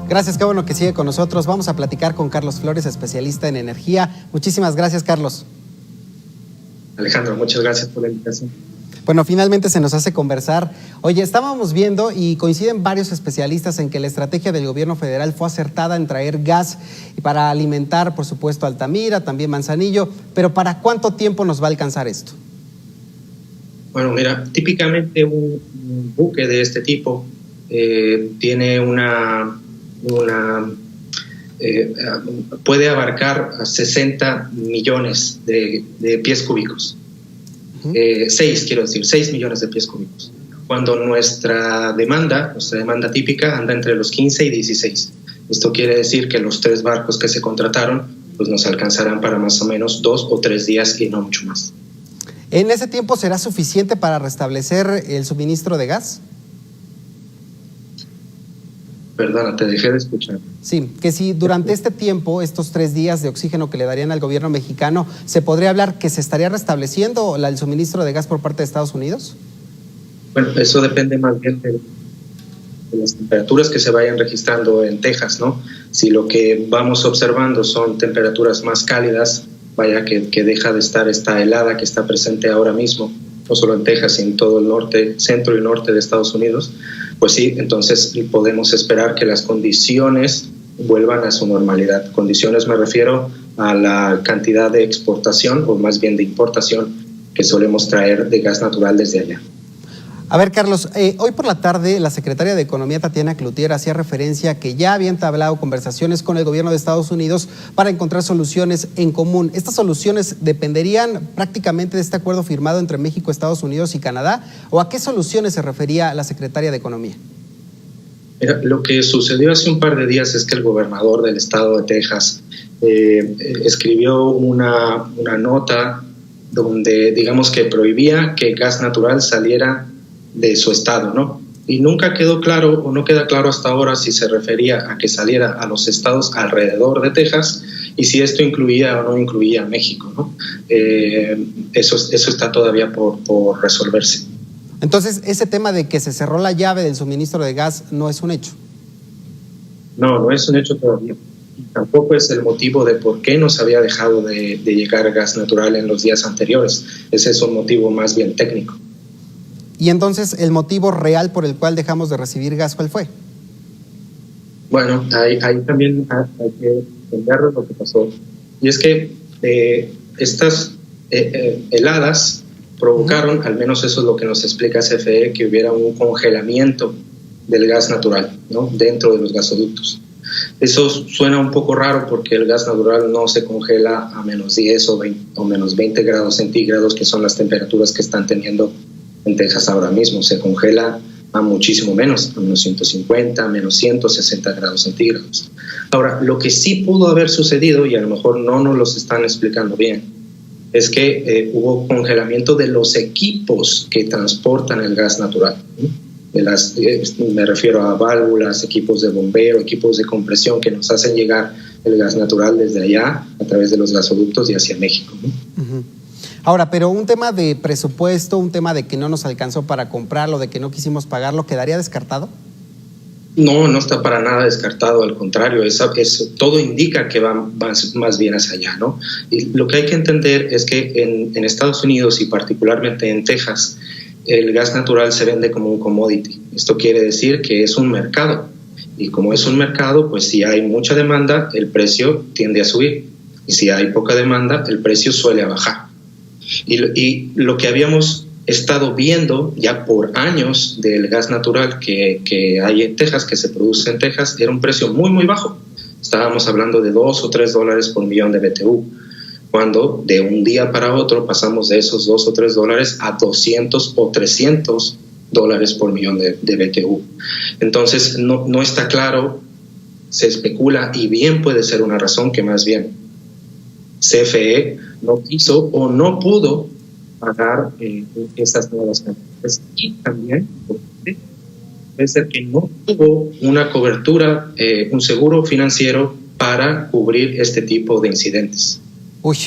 Gracias, qué bueno que sigue con nosotros. Vamos a platicar con Carlos Flores, especialista en energía. Muchísimas gracias, Carlos. Alejandro, muchas gracias por la invitación. Bueno, finalmente se nos hace conversar. Oye, estábamos viendo y coinciden varios especialistas en que la estrategia del gobierno federal fue acertada en traer gas para alimentar, por supuesto, Altamira, también Manzanillo, pero ¿para cuánto tiempo nos va a alcanzar esto? Bueno, mira, típicamente un buque de este tipo tiene puede abarcar a 60 millones de pies cúbicos. 6 millones de pies cúbicos. Cuando nuestra demanda típica anda entre los 15 y 16. Esto quiere decir que los 3 barcos que se contrataron pues nos alcanzarán para más o menos 2 o 3 días y no mucho más. ¿En ese tiempo será suficiente para restablecer el suministro de gas? Perdona, te dejé de escuchar. Sí, que si durante este tiempo, estos 3 días de oxígeno que le darían al gobierno mexicano, ¿se podría hablar que se estaría restableciendo el suministro de gas por parte de Estados Unidos? Bueno, eso depende más bien de las temperaturas que se vayan registrando en Texas, ¿no? Si lo que vamos observando son temperaturas más cálidas, vaya que deja de estar esta helada que está presente ahora mismo, no solo en Texas, sino en todo el norte, centro y norte de Estados Unidos, pues sí, entonces podemos esperar que las condiciones vuelvan a su normalidad. Condiciones me refiero a la cantidad de exportación, o más bien de importación, que solemos traer de gas natural desde allá. A ver, Carlos, hoy por la tarde la secretaria de Economía, Tatiana Cloutier, hacía referencia a que ya había entablado conversaciones con el gobierno de Estados Unidos para encontrar soluciones en común. ¿Estas soluciones dependerían prácticamente de este acuerdo firmado entre México, Estados Unidos y Canadá? ¿O a qué soluciones se refería la secretaria de Economía? Mira, lo que sucedió hace un par de días es que el gobernador del estado de Texas escribió una nota donde, digamos, que prohibía que el gas natural saliera de su estado, ¿no? Y nunca quedó claro, o no queda claro hasta ahora, si se refería a que saliera a los estados alrededor de Texas y si esto incluía o no incluía a México, ¿no? Eso está todavía por resolverse. Entonces, ese tema de que se cerró la llave del suministro de gas no es un hecho. No es un hecho todavía. Y tampoco es el motivo de por qué nos había dejado de llegar gas natural en los días anteriores. Ese es un motivo más bien técnico. Y entonces, ¿el motivo real por el cual dejamos de recibir gas cuál fue? Bueno, ahí también hay que entender lo que pasó. Y es que estas heladas provocaron, al menos eso es lo que nos explica CFE, que hubiera un congelamiento del gas natural, ¿no?, dentro de los gasoductos. Eso suena un poco raro porque el gas natural no se congela a menos 10 o menos 20 grados centígrados, que son las temperaturas que están teniendo en Texas ahora mismo. Se congela a muchísimo menos, a menos 150, a menos 160 grados centígrados. Ahora, lo que sí pudo haber sucedido, y a lo mejor no nos lo están explicando bien, es que hubo congelamiento de los equipos que transportan el gas natural, ¿sí? Me refiero a válvulas, equipos de bombeo, equipos de compresión que nos hacen llegar el gas natural desde allá a través de los gasoductos y hacia México, ¿no? Uh-huh. Ahora, pero un tema de presupuesto, un tema de que no nos alcanzó para comprarlo, de que no quisimos pagarlo, ¿quedaría descartado? No está para nada descartado, al contrario, eso todo indica que va más bien hacia allá, ¿no? Y lo que hay que entender es que en Estados Unidos y particularmente en Texas, el gas natural se vende como un commodity. Esto quiere decir que es un mercado, y como es un mercado, pues si hay mucha demanda, el precio tiende a subir, y si hay poca demanda, el precio suele bajar. Y lo que habíamos estado viendo ya por años del gas natural que hay en Texas, que se produce en Texas, era un precio muy, muy bajo. Estábamos hablando de $2 o $3 por millón de BTU, cuando de un día para otro pasamos de esos $2 o $3 a $200 o $300 por millón de BTU. Entonces no está claro, se especula, y bien puede ser una razón que más bien CFE no quiso o no pudo pagar estas nuevas cantidades, y también puede ser que no tuvo una cobertura, un seguro financiero para cubrir este tipo de incidentes. Uy,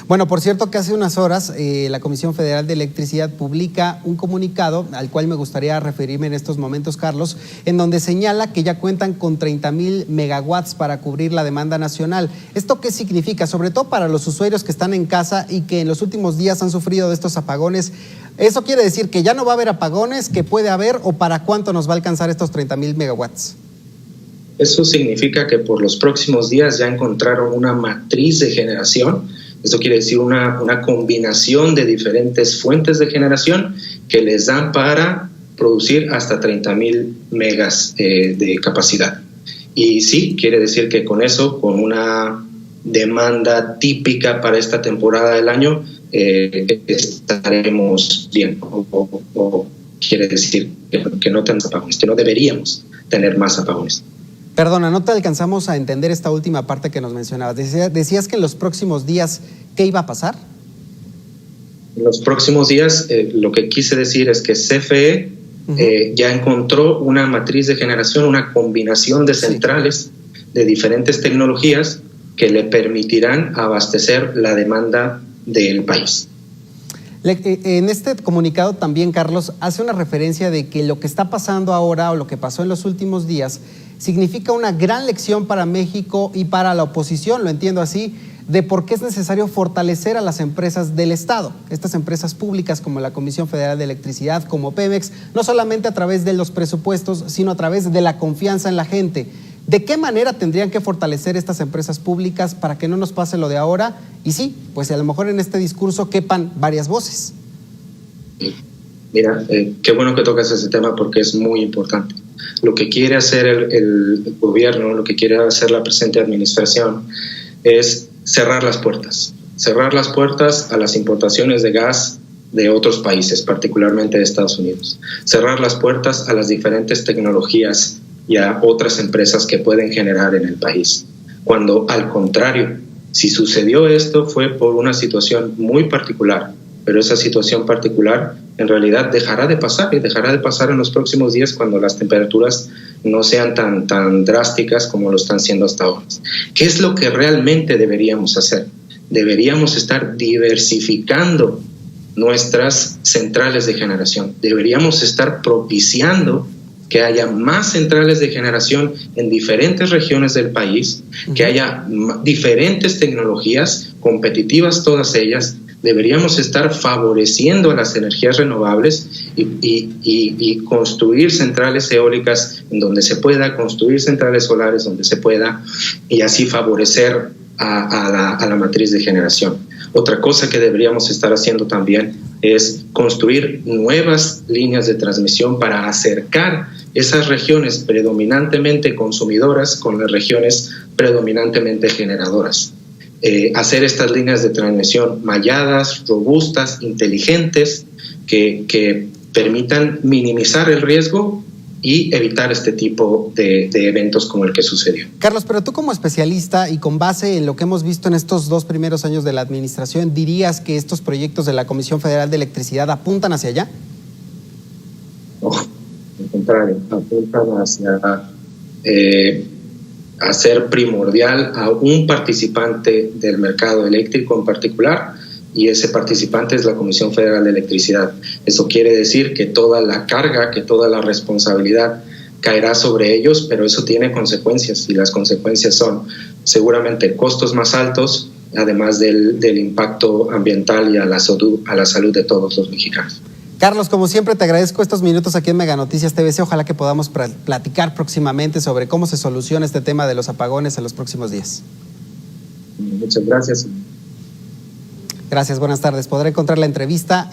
Bueno, por cierto que hace unas horas la Comisión Federal de Electricidad publica un comunicado al cual me gustaría referirme en estos momentos, Carlos, en donde señala que ya cuentan con 30,000 megawatts para cubrir la demanda nacional. ¿Esto qué significa? Sobre todo para los usuarios que están en casa y que en los últimos días han sufrido de estos apagones. ¿Eso quiere decir que ya no va a haber apagones, que puede haber, o para cuánto nos va a alcanzar estos 30,000 megawatts? Eso significa que por los próximos días ya encontraron una matriz de generación. Esto quiere decir una combinación de diferentes fuentes de generación que les dan para producir hasta 30,000 megas de capacidad. Y sí, quiere decir que con eso, con una demanda típica para esta temporada del año, estaremos bien. O quiere decir que no tenemos apagones, que no deberíamos tener más apagones. Perdona, no te alcanzamos a entender esta última parte que nos mencionabas. Decías que en los próximos días, ¿qué iba a pasar? En los próximos días, lo que quise decir es que CFE ya encontró una matriz de generación, una combinación de centrales de diferentes tecnologías que le permitirán abastecer la demanda del país. En este comunicado también, Carlos, hace una referencia de que lo que está pasando ahora o lo que pasó en los últimos días significa una gran lección para México y para la oposición, lo entiendo así, de por qué es necesario fortalecer a las empresas del Estado, estas empresas públicas como la Comisión Federal de Electricidad, como Pemex, no solamente a través de los presupuestos, sino a través de la confianza en la gente. ¿De qué manera tendrían que fortalecer estas empresas públicas para que no nos pase lo de ahora? Y sí, pues a lo mejor en este discurso quepan varias voces. Mira, qué bueno que tocas ese tema porque es muy importante. Lo que quiere hacer el gobierno, lo que quiere hacer la presente administración es cerrar las puertas a las importaciones de gas de otros países, particularmente de Estados Unidos. Cerrar las puertas a las diferentes tecnologías y a otras empresas que pueden generar en el país. Cuando al contrario, si sucedió esto fue por una situación muy particular, pero esa situación particular en realidad dejará de pasar y dejará de pasar en los próximos días cuando las temperaturas no sean tan drásticas como lo están siendo hasta ahora. ¿Qué es lo que realmente deberíamos hacer? Deberíamos estar diversificando nuestras centrales de generación. Deberíamos estar propiciando que haya más centrales de generación en diferentes regiones del país, que haya diferentes tecnologías competitivas, todas ellas. Deberíamos estar favoreciendo a las energías renovables y construir centrales eólicas en donde se pueda, construir centrales solares donde se pueda, y así favorecer a la matriz de generación. Otra cosa que deberíamos estar haciendo también es construir nuevas líneas de transmisión para acercar esas regiones predominantemente consumidoras con las regiones predominantemente generadoras. Hacer estas líneas de transmisión malladas, robustas, inteligentes, que permitan minimizar el riesgo y evitar este tipo de eventos como el que sucedió. Carlos, pero tú como especialista y con base en lo que hemos visto en estos 2 primeros años de la administración, ¿dirías que estos proyectos de la Comisión Federal de Electricidad apuntan hacia allá? No, al contrario, apuntan hacia hacer primordial a un participante del mercado eléctrico en particular, y ese participante es la Comisión Federal de Electricidad. Eso quiere decir que toda la carga, que toda la responsabilidad caerá sobre ellos, pero eso tiene consecuencias, y las consecuencias son seguramente costos más altos, además del impacto ambiental y a la salud de todos los mexicanos. Carlos, como siempre te agradezco estos minutos aquí en Mega Noticias TVC. Ojalá que podamos platicar próximamente sobre cómo se soluciona este tema de los apagones en los próximos días. Muchas gracias. Gracias, buenas tardes. Podrá encontrar la entrevista